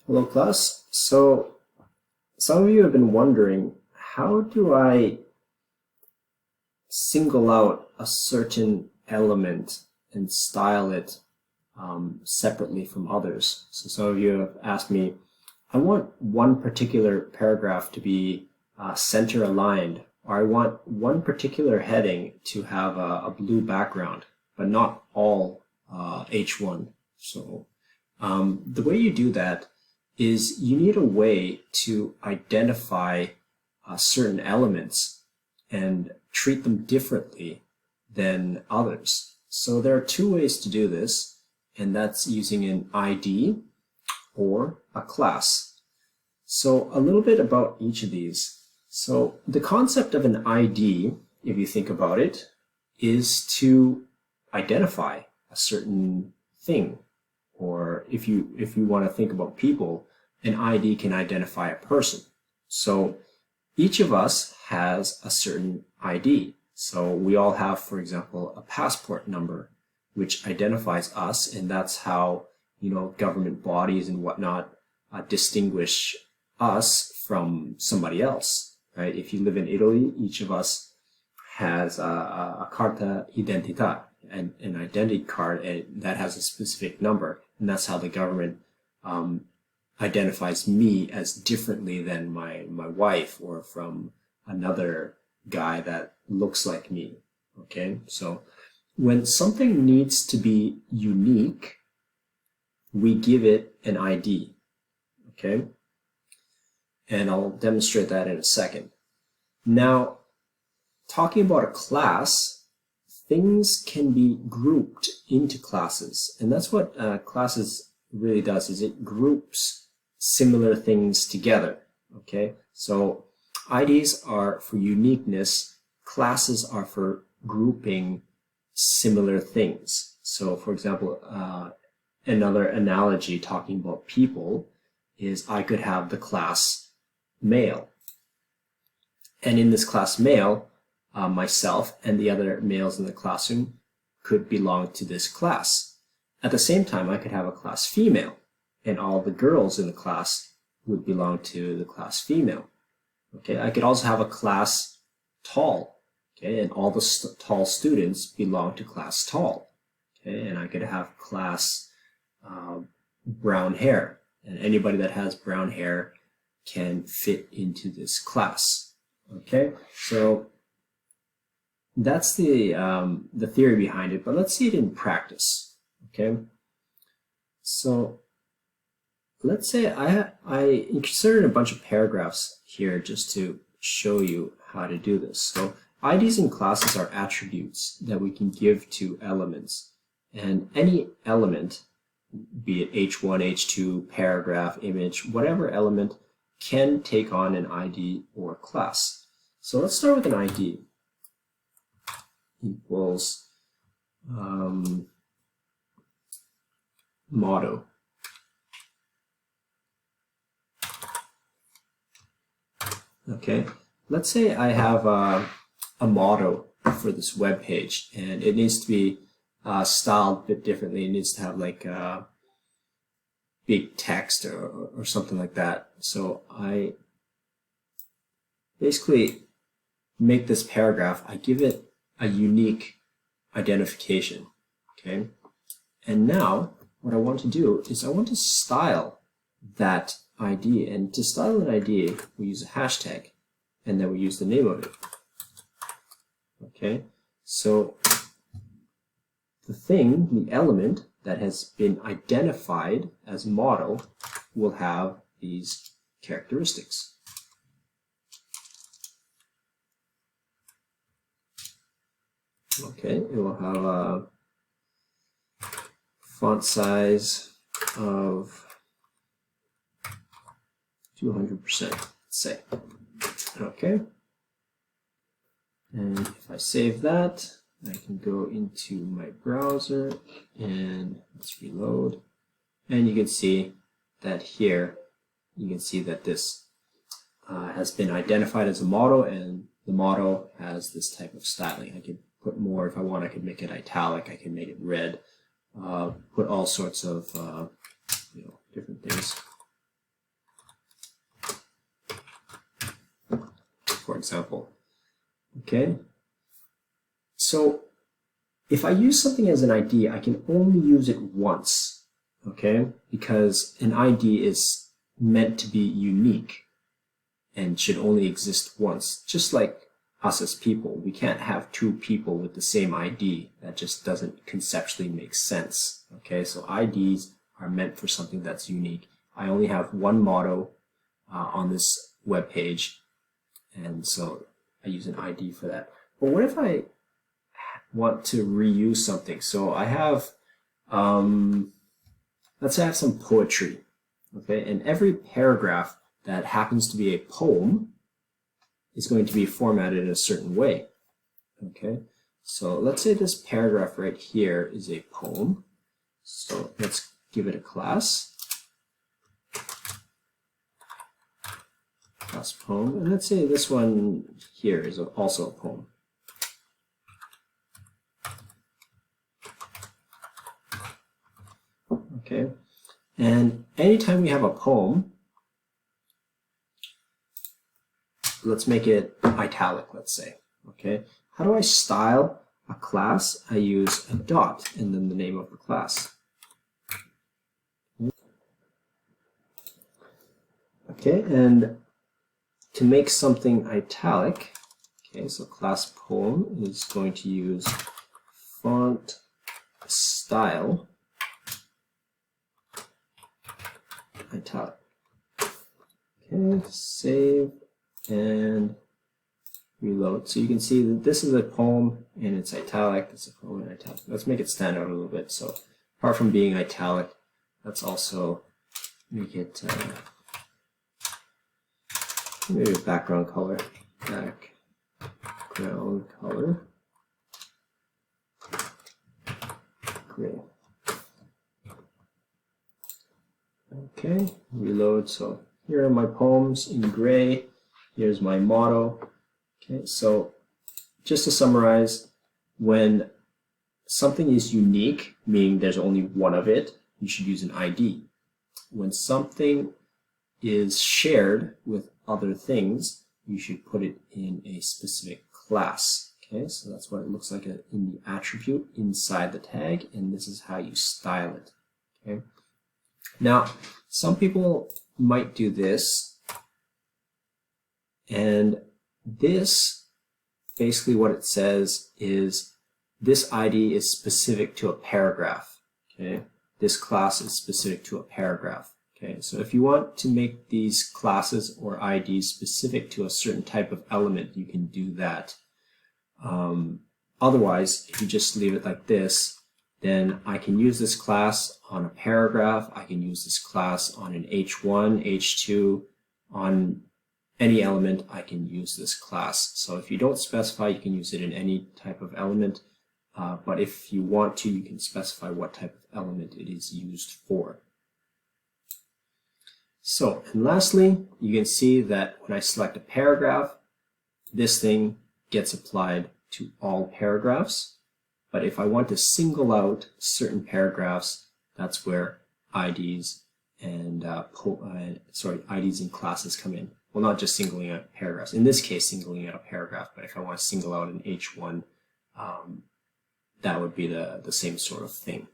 Hello, class. So, some of you have been wondering, how do I single out a certain element and style it separately from others? So, some of you have asked me, I want one particular paragraph to be center aligned, or I want one particular heading to have a blue background, but not all H1. So, the way you do that is you need a way to identify certain elements and treat them differently than others. So there are two ways to do this, and that's using an ID or a class. So a little bit about each of these. So the concept of an ID, if you think about it, is to identify a certain thing. Or if you want to think about people, an ID can identify a person. So each of us has a certain ID. So we all have, for example, a passport number, which identifies us, and that's how, government bodies and whatnot distinguish us from somebody else, right? If you live in Italy, each of us has a carta identità, an identity card that has a specific number, and that's how the government identifies me as differently than my wife or from another guy that looks like me. Okay, so when something needs to be unique, we give it an ID. Okay, and I'll demonstrate that in a second. Now, talking about a class, things can be grouped into classes, and that's what classes really does, is it groups similar things together. Okay, so IDs are for uniqueness, classes are for grouping similar things. So for example, another analogy talking about people is I could have the class male, and in this class male, myself and the other males in the classroom could belong to this class. At the same time, I could have a class female, and all the girls in the class would belong to the class female. Okay, I could also have a class tall, okay, and all the tall students belong to class tall. Okay, and I could have class brown hair, and anybody that has brown hair can fit into this class. Okay, so that's the theory behind it, but let's see it in practice. Okay, so let's say I inserted a bunch of paragraphs here just to show you how to do this. So IDs and classes are attributes that we can give to elements, and any element, be it H1, H2, paragraph, image, whatever element, can take on an ID or class. So let's start with an ID equals motto. Okay, let's say I have a motto for this web page, and it needs to be styled a bit differently. It needs to have like big text or something like that. So I basically make this paragraph, I give it a unique identification. Okay, and now what I want to do is I want to style that ID, and to style an ID we use a hashtag, and then we use the name of it. Okay, so the thing, the element that has been identified as model will have these characteristics. Okay, it will have a font size of 200%, let's say. Okay, and if I save that, I can go into my browser and let's reload, and you can see that here, you can see that this has been identified as a model, and the model has this type of styling. I can put more if I want. I can make it italic, I can make it red, put all sorts of different things. for example. Okay? So if I use something as an ID, I can only use it once, okay? Because an ID is meant to be unique and should only exist once. Just like us as people, we can't have two people with the same ID. That just doesn't conceptually make sense, okay? So IDs are meant for something that's unique. I only have one motto on this web page, and so I use an ID for that. But what if I want to reuse something? So I have, let's say I have some poetry, okay? And every paragraph that happens to be a poem is going to be formatted in a certain way, okay? So let's say this paragraph right here is a poem. So let's give it a class poem, and let's say this one here is also a poem. Okay, and anytime we have a poem, let's make it italic, let's say. Okay, how do I style a class? I use a dot and then the name of the class. Okay, and to make something italic, okay, so class poem is going to use font style italic. Okay, save and reload. So you can see that this is a poem and it's italic. It's a poem in italic. Let's make it stand out a little bit. So apart from being italic, let's also make it maybe a background color. Background color. Gray. Okay, reload. So here are my poems in gray. Here's my motto. Okay, so just to summarize, when something is unique, meaning there's only one of it, you should use an ID. When something is shared with other things, you should put it in a specific class. Okay, so that's what it looks like in the attribute inside the tag, and this is how you style it. Okay. Now, some people might do this, and this, basically what it says is this ID is specific to a paragraph. Okay, this class is specific to a paragraph. Okay, so if you want to make these classes or IDs specific to a certain type of element, you can do that. Otherwise, if you just leave it like this, then I can use this class on a paragraph. I can use this class on an H1, H2, on any element. I can use this class. So if you don't specify, you can use it in any type of element. But if you want to, you can specify what type of element it is used for. So, and lastly, you can see that when I select a paragraph, this thing gets applied to all paragraphs. But if I want to single out certain paragraphs, that's where IDs and IDs and classes come in. Well, not just singling out paragraphs. In this case, singling out a paragraph. But if I want to single out an H1, that would be the same sort of thing.